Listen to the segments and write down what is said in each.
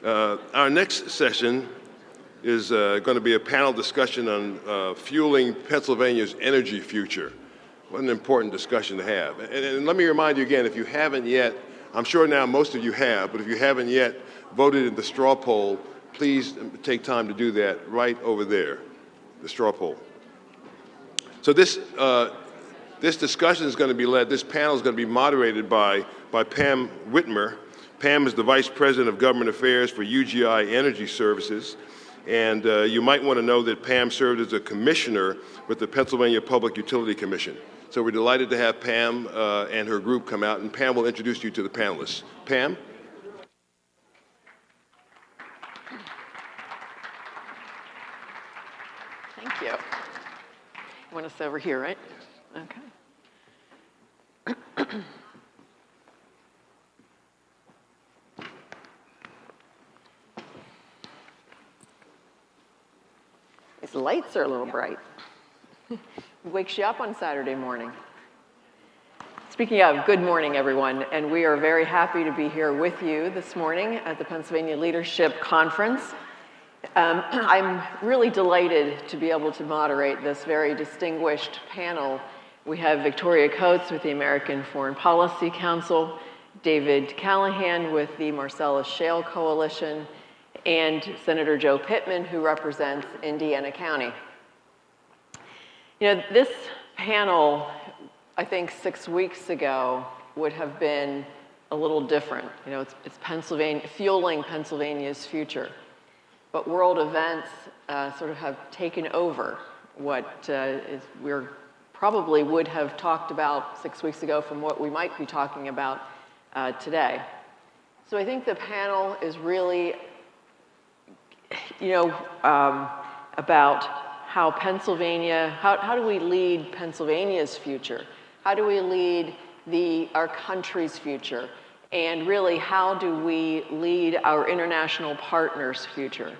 Our next session is going to be a panel discussion on fueling Pennsylvania's energy future. What an important discussion to have. And let me remind you again, if you haven't yet, I'm sure now most of you have, but if you haven't yet voted in the straw poll, please take time to do that right over there, the straw poll. So this discussion is going to be led, this panel is going to be moderated by Pam Witmer. Pam is the Vice President of Government Affairs for UGI Energy Services. And you might want to know that Pam served as a commissioner with the Pennsylvania Public Utility Commission. So we're delighted to have Pam and her group come out, and Pam will introduce you to the panelists. Pam? Thank you. You want us over here, right? Okay. These lights are a little bright. It wakes you up on Saturday morning. Speaking of, good morning, everyone, and we are very happy to be here with you this morning at the Pennsylvania Leadership Conference. I'm really delighted to be able to moderate this very distinguished panel. We have Victoria Coates with the American Foreign Policy Council, David Callahan with the Marcellus Shale Coalition, and Senator Joe Pittman, who represents Indiana County. You know, this panel, I think 6 weeks ago, would have been a little different. You know, it's Pennsylvania, fueling Pennsylvania's future. But world events sort of have taken over what we're probably would have talked about 6 weeks ago from what we might be talking about today. So I think the panel is really, you know, about how Pennsylvania, how do we lead Pennsylvania's future? How do we lead our country's future? And really, how do we lead our international partners' future?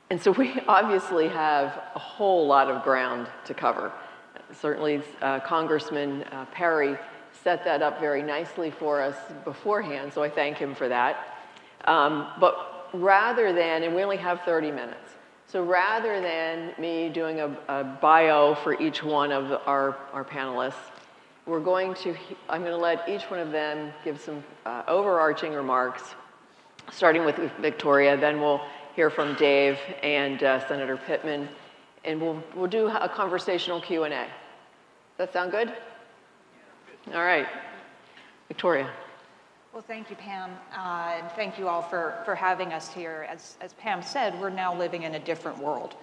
And so we obviously have a whole lot of ground to cover. Certainly, Congressman Perry set that up very nicely for us beforehand, so I thank him for that. But rather than, and we only have 30 minutes, so rather than me doing a bio for each one of our panelists, I'm going to let each one of them give some overarching remarks, starting with Victoria, then we'll hear from Dave and Senator Pittman, and we'll do a conversational Q&A. Does that sound good? All right. Victoria. Well, thank you, Pam, and thank you all for having us here. As Pam said, we're now living in a different world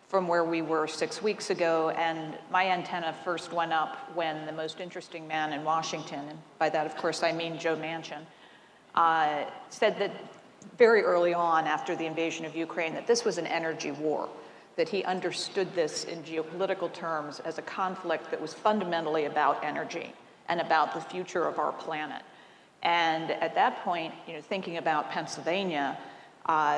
from where we were 6 weeks ago, and my antenna first went up when the most interesting man in Washington, and by that, of course, I mean Joe Manchin, said that very early on after the invasion of Ukraine that this was an energy war, that he understood this in geopolitical terms as a conflict that was fundamentally about energy and about the future of our planet. And at that point, you know, thinking about Pennsylvania,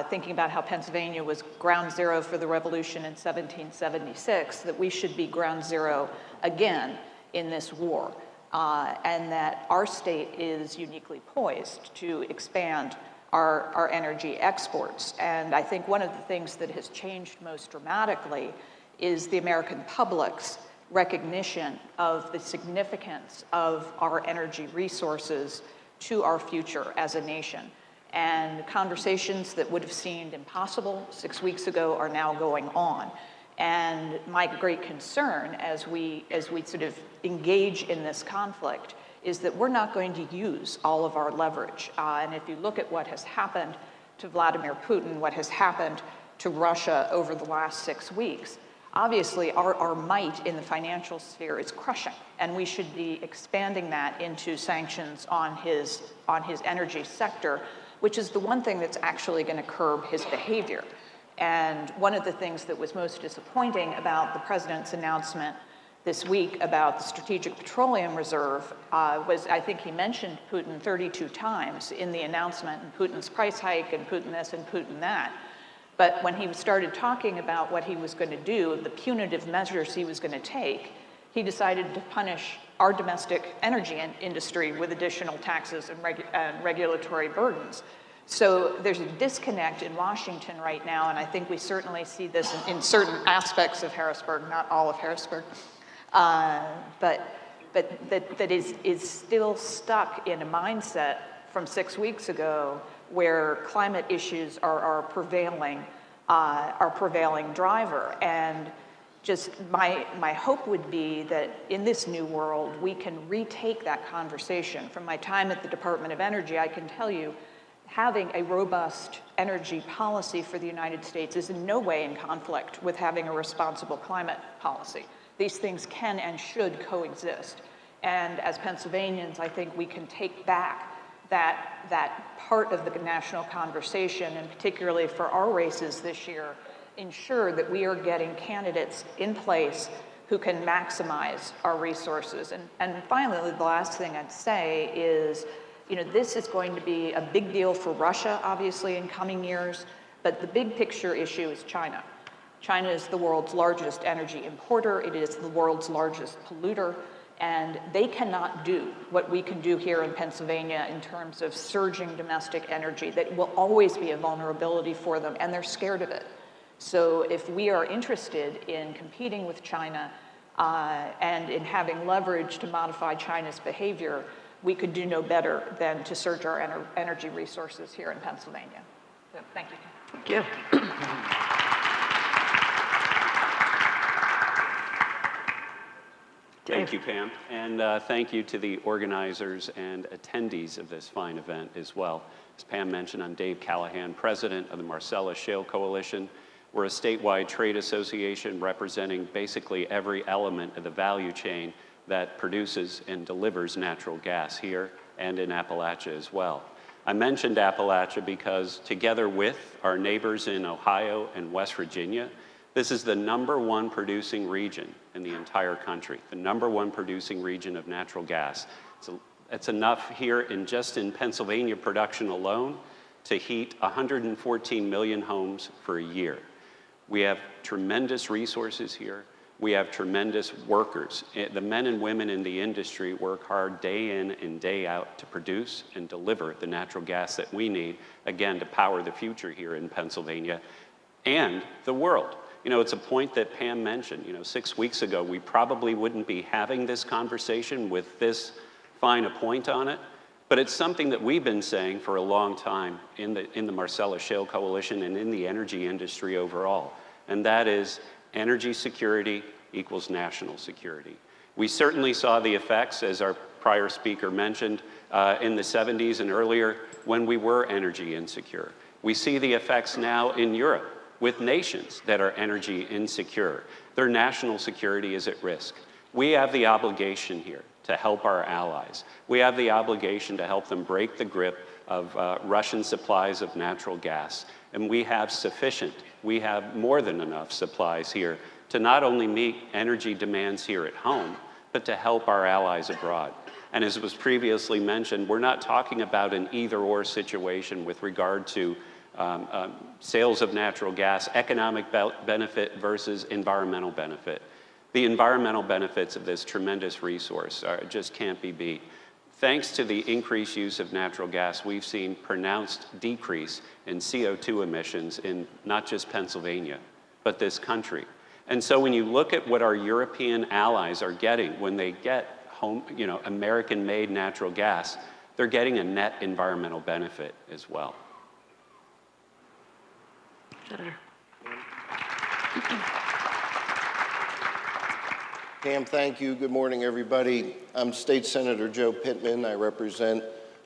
thinking about how Pennsylvania was ground zero for the revolution in 1776, that we should be ground zero again in this war, and that our state is uniquely poised to expand our energy exports. And I think one of the things that has changed most dramatically is the American public's recognition of the significance of our energy resources to our future as a nation. And conversations that would have seemed impossible 6 weeks ago are now going on. And my great concern as we sort of engage in this conflict is that we're not going to use all of our leverage. And if you look at what has happened to Vladimir Putin, what has happened to Russia over the last 6 weeks, obviously our might in the financial sphere is crushing, and we should be expanding that into sanctions on his energy sector, which is the one thing that's actually going to curb his behavior. And one of the things that was most disappointing about the president's announcement this week about the Strategic Petroleum Reserve was, I think he mentioned Putin 32 times in the announcement, and Putin's price hike, and Putin this and Putin that. But when he started talking about what he was going to do, the punitive measures he was going to take, he decided to punish our domestic energy industry with additional taxes and regulatory burdens. So there's a disconnect in Washington right now, and I think we certainly see this in certain aspects of Harrisburg, not all of Harrisburg, but that is still stuck in a mindset from 6 weeks ago where climate issues are our prevailing driver. And just my hope would be that in this new world, we can retake that conversation. From my time at the Department of Energy, I can tell you, having a robust energy policy for the United States is in no way in conflict with having a responsible climate policy. These things can and should coexist. And as Pennsylvanians, I think we can take back that part of the national conversation, and particularly for our races this year, ensure that we are getting candidates in place who can maximize our resources. And finally, the last thing I'd say is, this is going to be a big deal for Russia, obviously, in coming years, but the big picture issue is China. China is the world's largest energy importer. It is the world's largest polluter, and they cannot do what we can do here in Pennsylvania in terms of surging domestic energy. That will always be a vulnerability for them, and they're scared of it. So if we are interested in competing with China and in having leverage to modify China's behavior, we could do no better than to surge our energy resources here in Pennsylvania. So, thank you. Thank you. Thank you, Pam, and thank you to the organizers and attendees of this fine event as well. As Pam mentioned, I'm Dave Callahan, president of the Marcellus Shale Coalition. We're a statewide trade association representing basically every element of the value chain that produces and delivers natural gas here and in Appalachia as well. I mentioned Appalachia because together with our neighbors in Ohio and West Virginia, this is the #1 producing region in the entire country, the #1 producing region of natural gas. It's enough here just in Pennsylvania production alone to heat 114 million homes for a year. We have tremendous resources here. We have tremendous workers. The men and women in the industry work hard day in and day out to produce and deliver the natural gas that we need, again, to power the future here in Pennsylvania and the world. It's a point that Pam mentioned. 6 weeks ago, we probably wouldn't be having this conversation with this fine a point on it, but it's something that we've been saying for a long time in the Marcellus Shale Coalition and in the energy industry overall, and that is energy security equals national security. We certainly saw the effects, as our prior speaker mentioned, in the 70s and earlier when we were energy insecure. We see the effects now in Europe with nations that are energy insecure. Their national security is at risk. We have the obligation here to help our allies. We have the obligation to help them break the grip of Russian supplies of natural gas. And we have more than enough supplies here to not only meet energy demands here at home, but to help our allies abroad. And as was previously mentioned, we're not talking about an either-or situation with regard to sales of natural gas, economic benefit versus environmental benefit. The environmental benefits of this tremendous resource just can't be beat. Thanks to the increased use of natural gas, we've seen pronounced decrease in CO2 emissions in not just Pennsylvania, but this country. And so when you look at what our European allies are getting when they get American-made natural gas, they're getting a net environmental benefit as well. Senator. Pam, thank you. Good morning, everybody. I'm State Senator Joe Pittman. I represent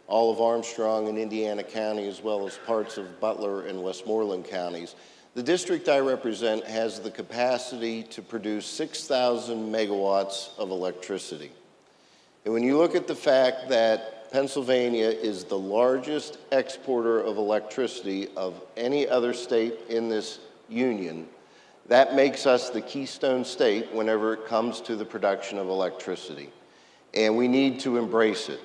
all of Armstrong and Indiana County, as well as parts of Butler and Westmoreland counties. The district I represent has the capacity to produce 6,000 megawatts of electricity. And when you look at the fact that Pennsylvania is the largest exporter of electricity of any other state in this union, that makes us the keystone state whenever it comes to the production of electricity. And we need to embrace it.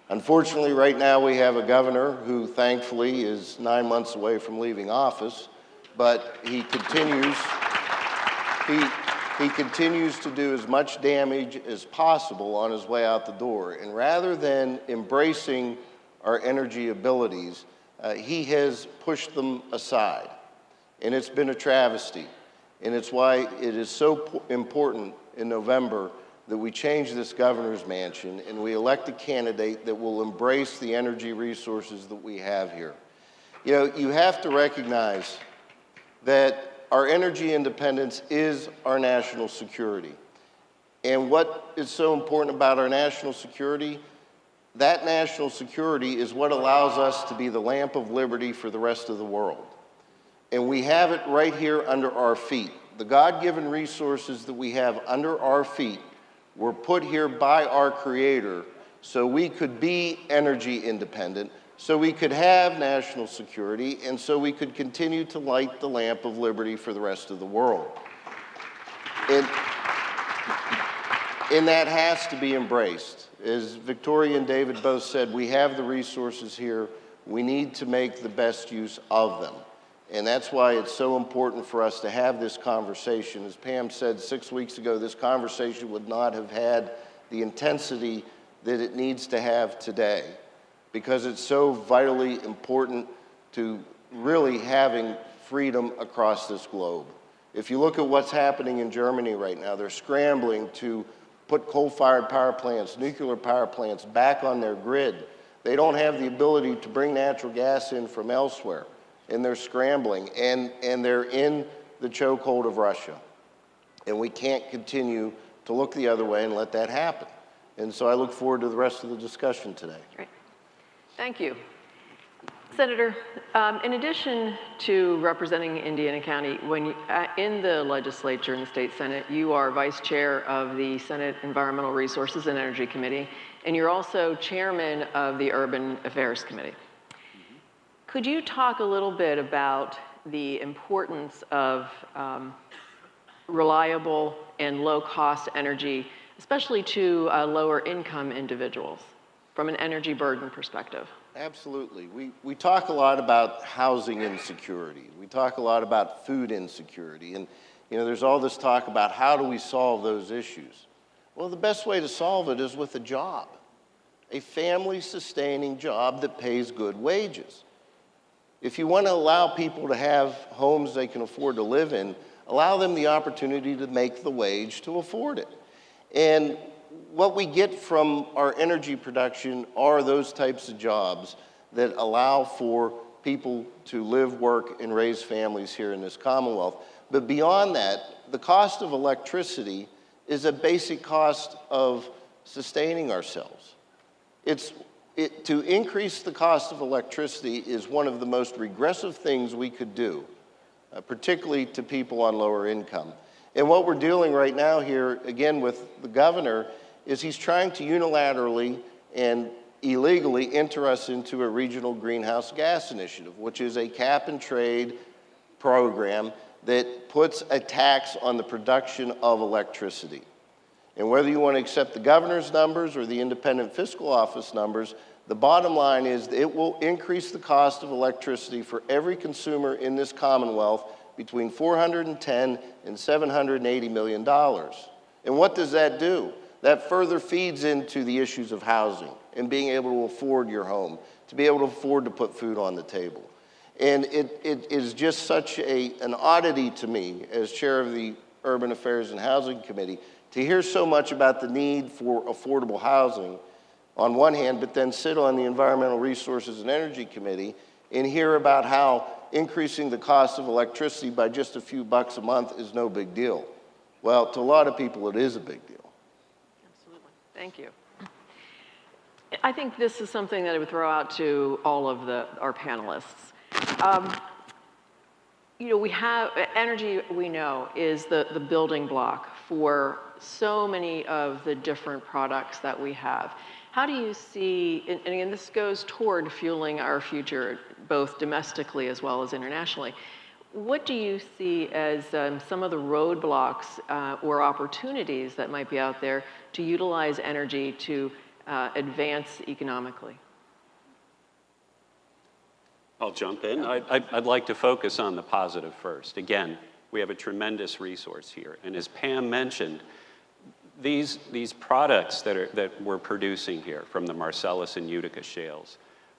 Unfortunately, right now we have a governor who thankfully is 9 months away from leaving office, but he continues to do as much damage as possible on his way out the door. And rather than embracing our energy abilities, he has pushed them aside. And it's been a travesty. And it's why it is so important in November that we change this governor's mansion and we elect a candidate that will embrace the energy resources that we have here. You know, you have to recognize that our energy independence is our national security. And what is so important about our national security? That national security is what allows us to be the lamp of liberty for the rest of the world. And we have it right here under our feet. The God-given resources that we have under our feet were put here by our Creator so we could be energy independent, so we could have national security, and so we could continue to light the lamp of liberty for the rest of the world. And that has to be embraced. As Victoria and David both said, we have the resources here. We need to make the best use of them. And that's why it's so important for us to have this conversation. As Pam said 6 weeks ago, this conversation would not have had the intensity that it needs to have today, because it's so vitally important to really having freedom across this globe. If you look at what's happening in Germany right now, they're scrambling to put coal-fired power plants, nuclear power plants back on their grid. They don't have the ability to bring natural gas in from elsewhere, and they're scrambling, and they're in the chokehold of Russia. And we can't continue to look the other way and let that happen. And so I look forward to the rest of the discussion today. Great. Thank you. Senator, in addition to representing Indiana County, when you, in the legislature in the state Senate, you are vice chair of the Senate Environmental Resources and Energy Committee, and you're also chairman of the Urban Affairs Committee. Could you talk a little bit about the importance of reliable and low-cost energy, especially to lower income individuals, from an energy burden perspective? Absolutely. We talk a lot about housing insecurity. We talk a lot about food insecurity. And you know, there's all this talk about how do we solve those issues? Well, the best way to solve it is with a job, a family-sustaining job that pays good wages. If you want to allow people to have homes they can afford to live in, allow them the opportunity to make the wage to afford it. And what we get from our energy production are those types of jobs that allow for people to live, work, and raise families here in this Commonwealth. But beyond that, the cost of electricity is a basic cost of sustaining ourselves. To increase the cost of electricity is one of the most regressive things we could do, particularly to people on lower income. And what we're dealing right now here, again, with the governor, is he's trying to unilaterally and illegally enter us into a regional greenhouse gas initiative, which is a cap and trade program that puts a tax on the production of electricity. And whether you want to accept the governor's numbers or the independent fiscal office numbers, the bottom line is that it will increase the cost of electricity for every consumer in this Commonwealth between $410 and $780 million. And what does that do? That further feeds into the issues of housing and being able to afford your home, to be able to afford to put food on the table. And it is just such an oddity to me as chair of the Urban Affairs and Housing Committee to hear so much about the need for affordable housing on one hand, but then sit on the Environmental Resources and Energy Committee and hear about how increasing the cost of electricity by just a few bucks a month is no big deal. Well, to a lot of people, it is a big deal. Absolutely. Thank you. I think this is something that I would throw out to all of our panelists. You know, we have energy, we know, is the building block for so many of the different products that we have. How do you see, and again, this goes toward fueling our future, both domestically as well as internationally. What do you see as some of the roadblocks or opportunities that might be out there to utilize energy to advance economically? I'll jump in. I'd like to focus on the positive first. Again, we have a tremendous resource here. And as Pam mentioned, these products that we're producing here from the Marcellus and Utica shales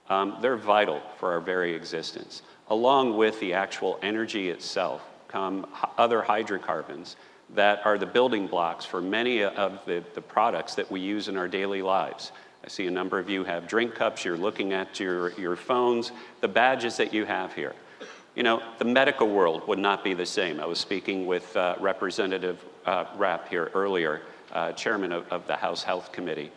They're vital for our very existence. Along with the actual energy itself come other hydrocarbons that are the building blocks for many of the products that we use in our daily lives. I see a number of you have drink cups, you're looking at your phones, the badges that you have here. You know, the medical world would not be the same. I was speaking with Representative Rapp here earlier, chairman of the House Health Committee.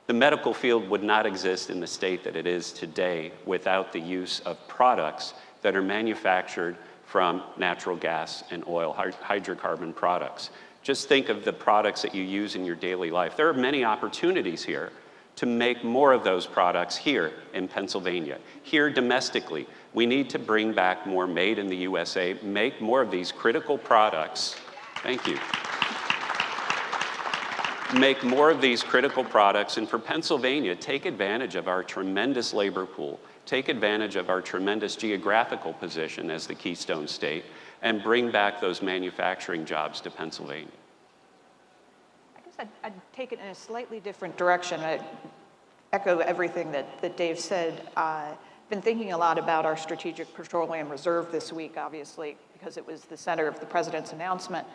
The medical field would not exist in the state that it is today without the use of products that are manufactured from natural gas and oil, hydrocarbon products. Just think of the products that you use in your daily life. There are many opportunities here to make more of those products here in Pennsylvania, here domestically. We need to bring back more made in the USA, make more of these critical products. Thank you. Make more of these critical products, and for Pennsylvania, take advantage of our tremendous labor pool, take advantage of our tremendous geographical position as the Keystone State, and bring back those manufacturing jobs to Pennsylvania. I guess I'd take it in a slightly different direction. I echo everything that Dave said. I've been thinking a lot about our Strategic Petroleum Reserve this week, obviously, because it was the center of the president's announcement.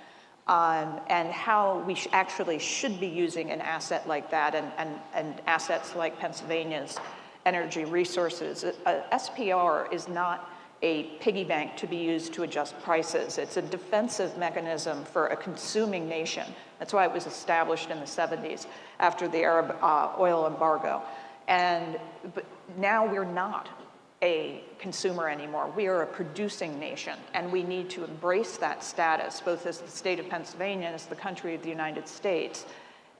And how we actually should be using an asset like that and assets like Pennsylvania's energy resources. SPR is not a piggy bank to be used to adjust prices. It's a defensive mechanism for a consuming nation. That's why it was established in the 70s after the Arab oil embargo. But now we're not a consumer anymore. We are a producing nation, and we need to embrace that status, both as the state of Pennsylvania and as the country of the United States.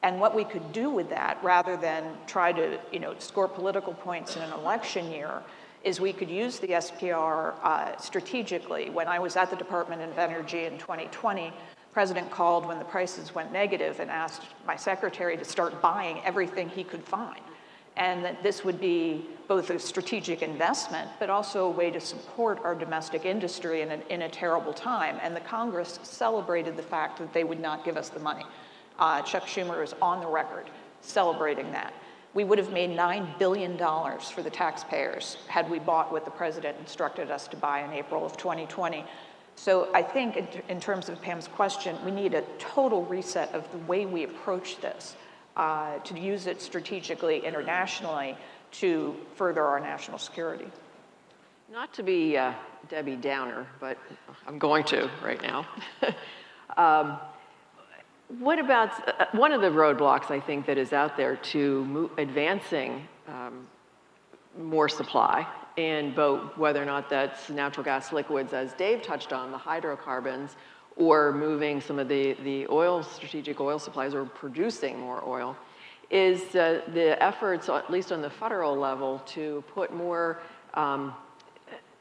And what we could do with that, rather than try to, score political points in an election year, is we could use the SPR strategically. When I was at the Department of Energy in 2020, the president called when the prices went negative and asked my secretary to start buying everything he could find. And that this would be both a strategic investment, but also a way to support our domestic industry in a terrible time. And the Congress celebrated the fact that they would not give us the money. Chuck Schumer is on the record celebrating that. We would have made $9 billion for the taxpayers had we bought what the president instructed us to buy in April of 2020. So I think in terms of Pam's question, we need a total reset of the way we approach this. To use it strategically internationally to further our national security. Not to be Debbie Downer, but I'm going to right now. What about one of the roadblocks I think that is out there to advancing more supply, and whether or not that's natural gas liquids, as Dave touched on, the hydrocarbons, or moving some of the strategic oil supplies, or producing more oil, is the efforts, at least on the federal level, to put more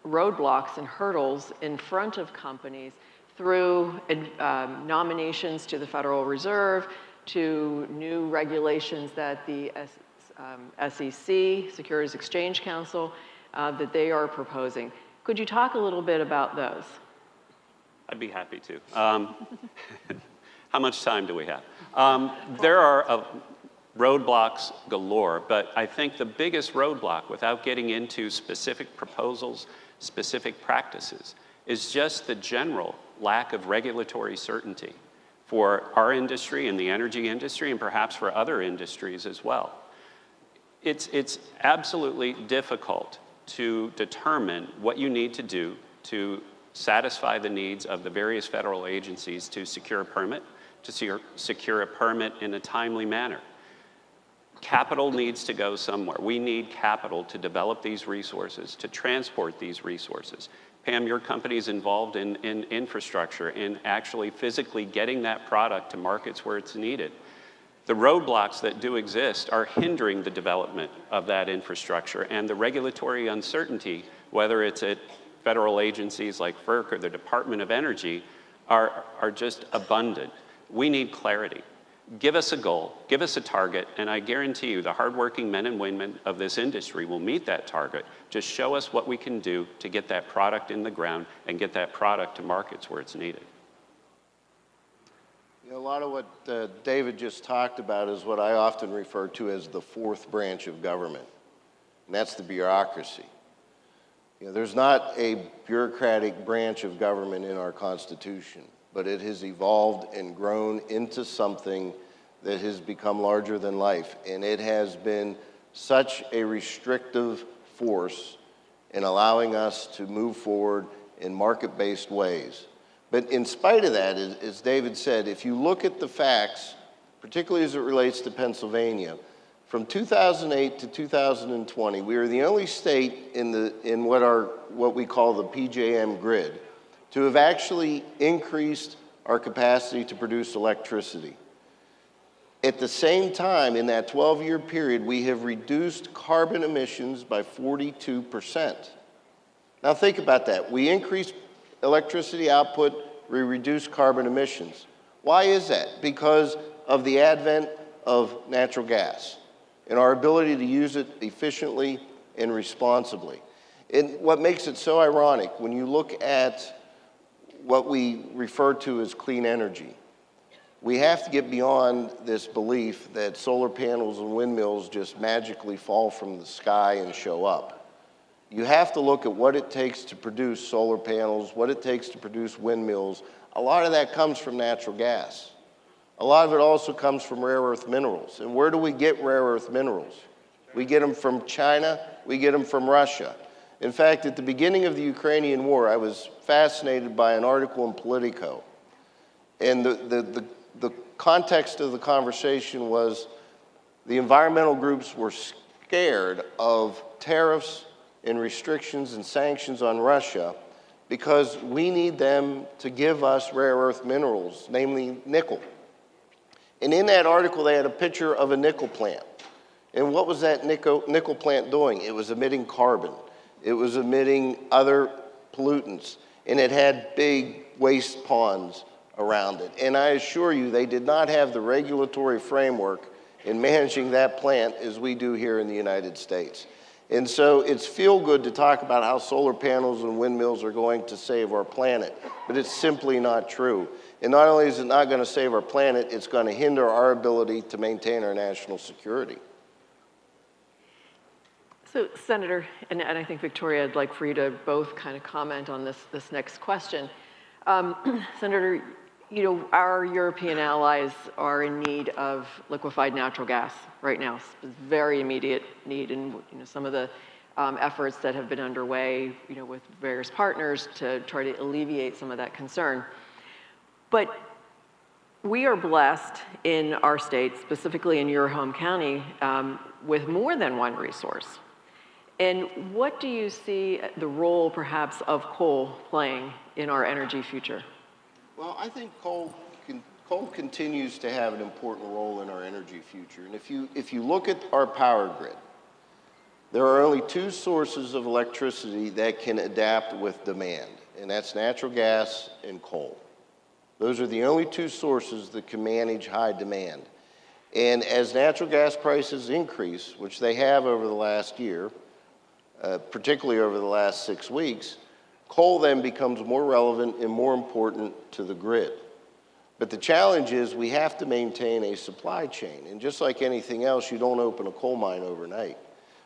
roadblocks and hurdles in front of companies through nominations to the Federal Reserve, to new regulations that the SEC, Securities Exchange Council, that they are proposing. Could you talk a little bit about those? I'd be happy to. How much time do we have? There are roadblocks galore, but I think the biggest roadblock, without getting into specific proposals, specific practices, is just the general lack of regulatory certainty for our industry and the energy industry, and perhaps for other industries as well. It's absolutely difficult to determine what you need to do to satisfy the needs of the various federal agencies to secure a permit, to secure a permit in a timely manner. Capital needs to go somewhere. We need capital to develop these resources, to transport these resources. Pam, your company is involved in infrastructure, in actually physically getting that product to markets where it's needed. The roadblocks that do exist are hindering the development of that infrastructure, and the regulatory uncertainty, whether it's at federal agencies like FERC or the Department of Energy, are just abundant. We need clarity. Give us a goal, give us a target, and I guarantee you the hardworking men and women of this industry will meet that target. Just show us what we can do to get that product in the ground and get that product to markets where it's needed. A lot of what David just talked about is what I often refer to as the fourth branch of government. and that's the bureaucracy. You know, there's not a bureaucratic branch of government in our Constitution, but it has evolved and grown into something that has become larger than life, and it has been such a restrictive force in allowing us to move forward in market-based ways. But in spite of that, as David said, if you look at the facts, particularly as it relates to Pennsylvania, from 2008 to 2020, we are the only state in what we call the PJM grid to have actually increased our capacity to produce electricity. At the same time, in that 12-year period, we have reduced carbon emissions by 42%. Now think about that. We increased electricity output, we reduced carbon emissions. Why is that? Because of the advent of natural gas and our ability to use it efficiently and responsibly. And what makes it so ironic, when you look at what we refer to as clean energy, we have to get beyond this belief that solar panels and windmills just magically fall from the sky and show up. You have to look at what it takes to produce solar panels, what it takes to produce windmills. A lot of that comes from natural gas. A lot of it also comes from rare earth minerals. And where do we get rare earth minerals? We get them from China, we get them from Russia. In fact, at the beginning of the Ukrainian war, I was fascinated by an article in Politico. And the context of the conversation was the environmental groups were scared of tariffs and restrictions and sanctions on Russia because we need them to give us rare earth minerals, namely nickel. And in that article, they had a picture of a nickel plant. And what was that nickel plant doing? It was emitting carbon. It was emitting other pollutants. And it had big waste ponds around it. And I assure you, they did not have the regulatory framework in managing that plant as we do here in the United States. And so it's feel good to talk about how solar panels and windmills are going to save our planet, but it's simply not true. And not only is it not going to save our planet, it's going to hinder our ability to maintain our national security. So, Senator, and I think, Victoria, I'd like for you to both kind of comment on this next question. Senator, you know, our European allies are in need of liquefied natural gas right now. It's very immediate need, and you know, some of the efforts that have been underway, you know, with various partners to try to alleviate some of that concern. But we are blessed in our state, specifically in your home county, with more than one resource. And what do you see the role, perhaps, of coal playing in our energy future? Well, I think coal continues to have an important role in our energy future. And if you look at our power grid, there are only two sources of electricity that can adapt with demand, and that's natural gas and coal. Those are the only two sources that can manage high demand. And as natural gas prices increase, which they have over the last year, particularly over the last 6 weeks, coal then becomes more relevant and more important to the grid. But the challenge is we have to maintain a supply chain. And just like anything else, you don't open a coal mine overnight.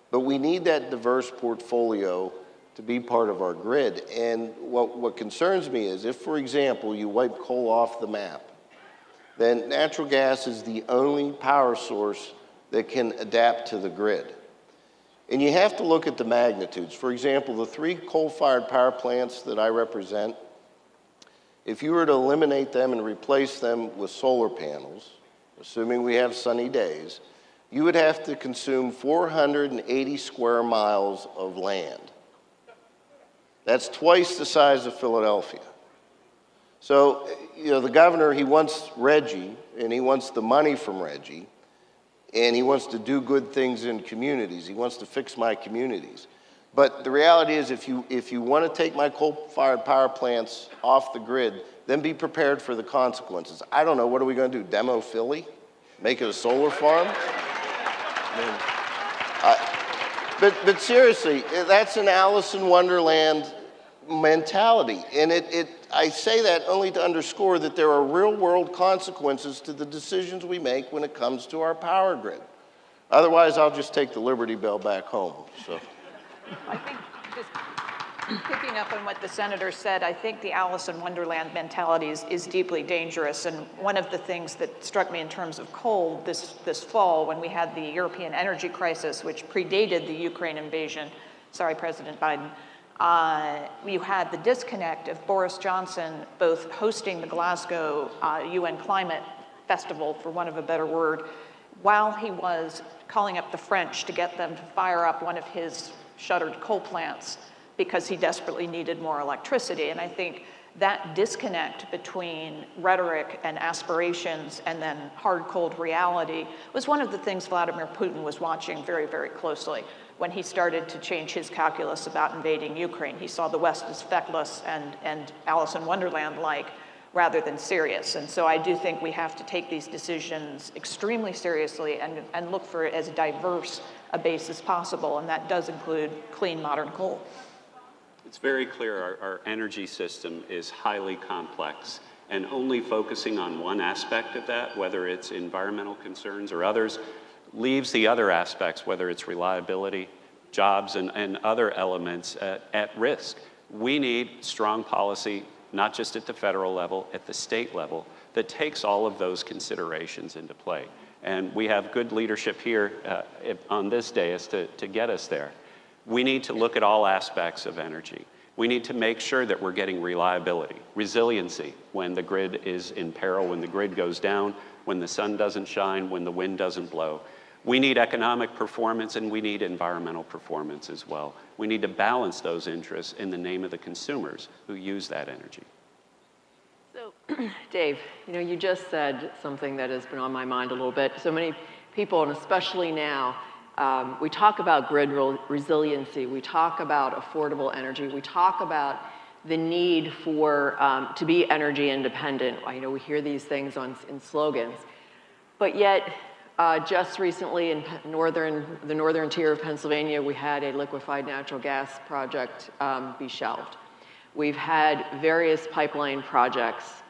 But we need that diverse portfolio to be part of our grid. And what concerns me is if, for example, you wipe coal off the map, then natural gas is the only power source that can adapt to the grid. And you have to look at the magnitudes. For example, the 3 coal-fired power plants that I represent, if you were to eliminate them and replace them with solar panels, assuming we have sunny days, you would have to consume 480 square miles of land. That's twice the size of Philadelphia. So, you know, the governor, he wants Reggie, and he wants the money from Reggie, and he wants to do good things in communities. He wants to fix my communities. But the reality is if you want to take my coal-fired power plants off the grid, then be prepared for the consequences. I don't know, what are we going to do, demo Philly? Make it a solar farm? But seriously, that's an Alice in Wonderland mentality. And I say that only to underscore that there are real-world consequences to the decisions we make when it comes to our power grid. Otherwise, I'll just take the Liberty Bell back home, so. I think just picking up on what the senator said, I think the Alice in Wonderland mentality is deeply dangerous. And one of the things that struck me in terms of coal this fall when we had the European energy crisis, which predated the Ukraine invasion, sorry, President Biden, you had the disconnect of Boris Johnson both hosting the Glasgow UN Climate Festival, for want of a better word, while he was calling up the French to get them to fire up one of his shuttered coal plants because he desperately needed more electricity. And I think that disconnect between rhetoric and aspirations and then hard, cold reality was one of the things Vladimir Putin was watching very, very closely when he started to change his calculus about invading Ukraine. He saw the West as feckless and Alice in Wonderland-like rather than serious. And so I do think we have to take these decisions extremely seriously and look for as diverse a base as possible, and that does include clean, modern coal. It's very clear our energy system is highly complex, and only focusing on one aspect of that, whether it's environmental concerns or others, leaves the other aspects, whether it's reliability, jobs, and other elements at risk. We need strong policy, not just at the federal level, at the state level, that takes all of those considerations into play. And we have good leadership here on this dais to get us there. We need to look at all aspects of energy. We need to make sure that we're getting reliability, resiliency when the grid is in peril, when the grid goes down, when the sun doesn't shine, when the wind doesn't blow. We need economic performance and we need environmental performance as well. We need to balance those interests in the name of the consumers who use that energy. So, Dave, you just said something that has been on my mind a little bit. So many people, and especially now, we talk about grid resiliency, we talk about affordable energy, we talk about the need for to be energy independent. We hear these things in slogans, but yet just recently in the northern tier of Pennsylvania, we had a liquefied natural gas project be shelved. We've had various pipeline projects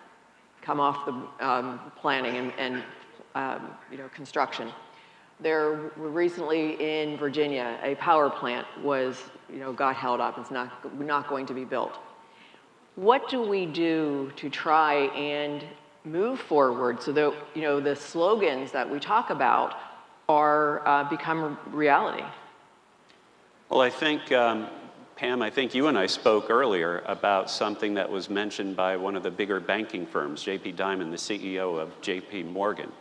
come off the planning and construction. There were recently in Virginia, a power plant got held up. It's not going to be built. What do we do to try and move forward so that the slogans that we talk about are become reality? Well, I think, Pam, I think you and I spoke earlier about something that was mentioned by one of the bigger banking firms, J.P. Diamond, the CEO of J.P. Morgan.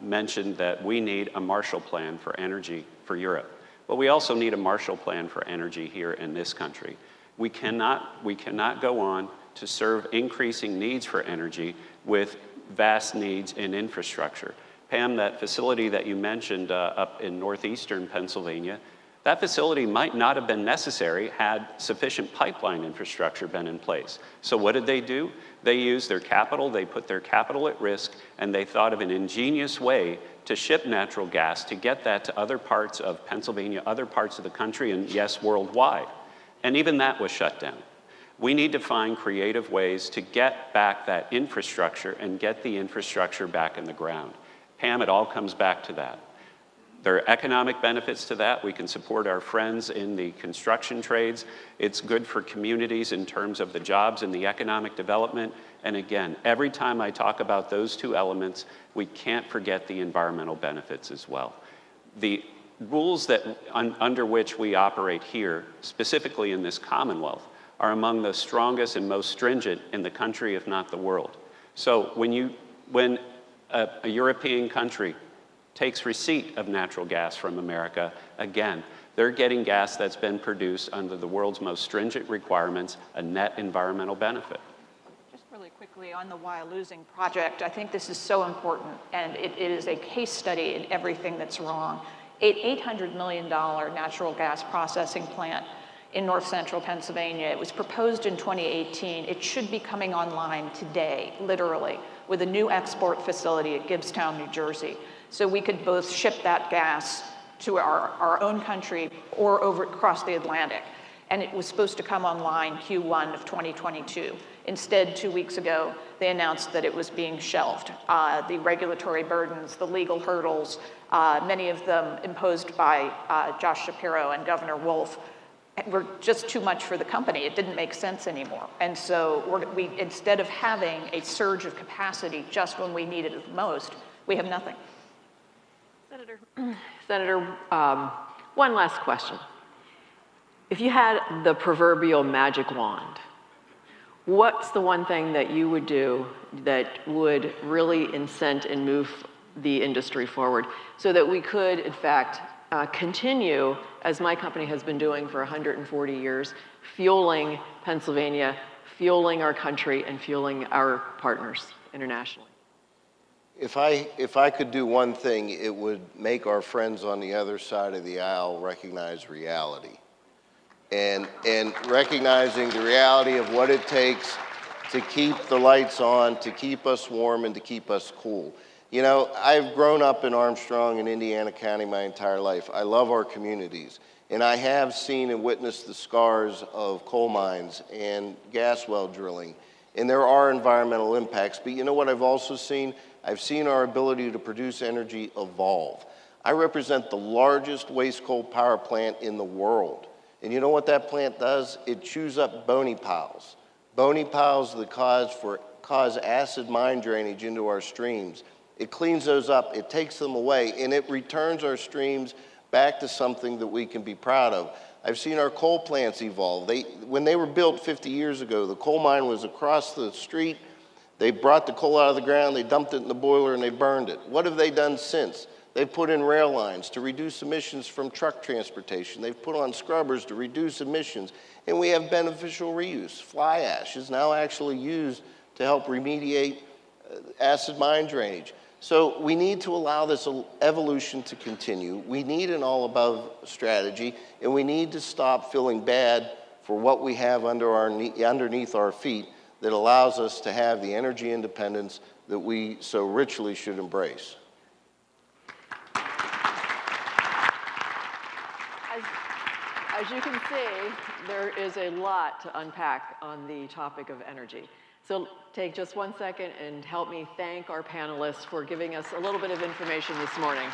Mentioned that we need a Marshall Plan for energy for Europe. But we also need a Marshall Plan for energy here in this country. We cannot go on to serve increasing needs for energy with vast needs in infrastructure. Pam, that facility that you mentioned up in northeastern Pennsylvania, that facility might not have been necessary had sufficient pipeline infrastructure been in place. So what did they do? They used their capital, they put their capital at risk, and they thought of an ingenious way to ship natural gas to get that to other parts of Pennsylvania, other parts of the country, and yes, worldwide. And even that was shut down. We need to find creative ways to get back that infrastructure and get the infrastructure back in the ground. Pam, it all comes back to that. There are economic benefits to that. We can support our friends in the construction trades. It's good for communities in terms of the jobs and the economic development. And again, every time I talk about those two elements, we can't forget the environmental benefits as well. The rules under which we operate here, specifically in this Commonwealth, are among the strongest and most stringent in the country, if not the world. So when a European country takes receipt of natural gas from America, again, they're getting gas that's been produced under the world's most stringent requirements, a net environmental benefit. Just really quickly on the Wyalusing project, I think this is so important, and it is a case study in everything that's wrong. An $800 million natural gas processing plant in north central Pennsylvania. It was proposed in 2018. It should be coming online today, literally, with a new export facility at Gibbstown, New Jersey. So we could both ship that gas to our own country or over across the Atlantic. and it was supposed to come online Q1 of 2022. Instead, 2 weeks ago, they announced that it was being shelved. The regulatory burdens, the legal hurdles, many of them imposed by Josh Shapiro and Governor Wolf, were just too much for the company. It didn't make sense anymore. And so instead of having a surge of capacity just when we need it the most, we have nothing. Senator, one last question. If you had the proverbial magic wand, what's the one thing that you would do that would really incent and move the industry forward so that we could, in fact, continue, as my company has been doing for 140 years, fueling Pennsylvania, fueling our country, and fueling our partners internationally? If I could do one thing, it would make our friends on the other side of the aisle recognize reality. And recognizing the reality of what it takes to keep the lights on, to keep us warm, and to keep us cool. You know, I've grown up in Armstrong and Indiana County my entire life. I love our communities. And I have seen and witnessed the scars of coal mines and gas well drilling. And there are environmental impacts. But you know what I've also seen? I've seen our ability to produce energy evolve. I represent the largest waste coal power plant in the world. And you know what that plant does? It chews up bony piles. Bony piles that cause acid mine drainage into our streams. It cleans those up, it takes them away, and it returns our streams back to something that we can be proud of. I've seen our coal plants evolve. When they were built 50 years ago, the coal mine was across the street. They brought the coal out of the ground, they dumped it in the boiler, and they burned it. What have they done since? They've put in rail lines to reduce emissions from truck transportation. They've put on scrubbers to reduce emissions. And we have beneficial reuse. Fly ash is now actually used to help remediate acid mine drainage. So we need to allow this evolution to continue. We need an all-above strategy, and we need to stop feeling bad for what we have underneath our feet that allows us to have the energy independence that we so richly should embrace. As you can see, there is a lot to unpack on the topic of energy. So take just 1 second and help me thank our panelists for giving us a little bit of information this morning.